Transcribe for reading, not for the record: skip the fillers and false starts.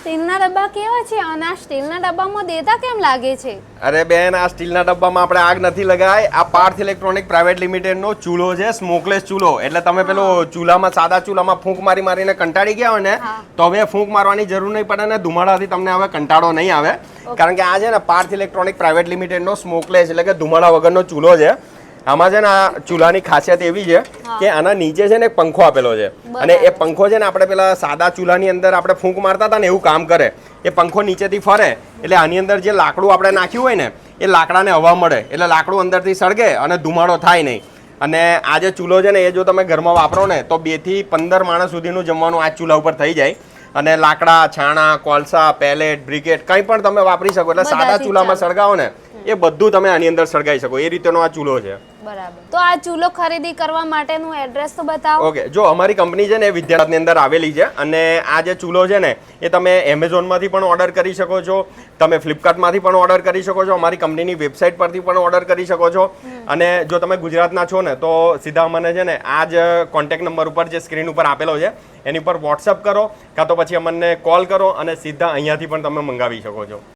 સ્ટીલના ડબ્બા કેવા છે અને આ સ્ટીલના ડબ્બામાં દેતા કેમ લાગે છે? અરે બેન, આ સ્ટીલના ડબ્બામાં આપણે આગ નથી લગાય. આ પાર્થ ઇલેક્ટ્રોનિક પ્રાઇવેટ લિમિટેડનો ચૂલો છે, સ્મોકલેસ ચૂલો. એટલે તમે પેલો ચૂલામાં સાદા ચૂલામાં ફૂંક મારીને કંટાળી ગયા હોય ને, તો હવે ફૂંક મારવાની જરૂર નહીં પડે ને ધુમાડાથી તમને હવે કંટાળો નહીં આવે. કારણ કે આ છે ને પાર્થ ઇલેક્ટ્રોનિક પ્રાઇવેટ લિમિટેડનો સ્મોકલેસ એટલે કે ધુમાડા વગરનો ચૂલો છે. આમાં છે ને આ ચૂલાની ખાસિયત એવી છે કે આના નીચે છે ને એક પંખો આપેલો છે અને એ પંખો છે ને આપણે પેલા સાદા ચૂલાની અંદર આપણે ફૂંક મારતા હતા ને એવું કામ કરે. એ પંખો નીચેથી ફરે એટલે આની અંદર જે લાકડું આપણે નાખ્યું હોય ને એ લાકડાને હવા મળે એટલે લાકડું અંદરથી સળગે અને ધુમાડો થાય નહીં. અને આ જે ચૂલો છે ને એ જો તમે ઘરમાં વાપરો ને તો 2 થી 15 માણસ સુધીનું જમવાનું આ ચૂલા ઉપર થઈ જાય. અને લાકડા, છાણા, કોલસા, પેલેટ, બ્રિકેટ કંઈ પણ તમે વાપરી શકો. એટલે સાદા ચૂલામાં સળગાવો ને એ બધું તમે આની અંદર સળગાવી શકો. એ રીતેનો આ ચૂલો છે. બરાબર. તો આ ચૂલો ખરીદી કરવા માટેનું એડ્રેસ તો બતાવો. ઓકે, જો અમારી કંપની છે ને એ વિદ્યાર્થની અંદર આવેલી છે અને આ જે ચૂલો છે ને એ તમે એમેઝોનમાંથી પણ ઓર્ડર કરી શકો છો, તમે ફ્લિપકાર્ટમાંથી પણ ઓર્ડર કરી શકો છો, અમારી કંપનીની વેબસાઇટ પરથી પણ ઓર્ડર કરી શકો છો. અને જો તમે ગુજરાતના છો ને તો સીધા મને છે ને આ જ કોન્ટેક્ટ નંબર ઉપર જે સ્ક્રીન ઉપર આપેલો છે એની પર વોટ્સઅપ કરો કાં તો પછી અમને કોલ કરો અને સીધા અહીંયાથી પણ તમે મંગાવી શકો છો.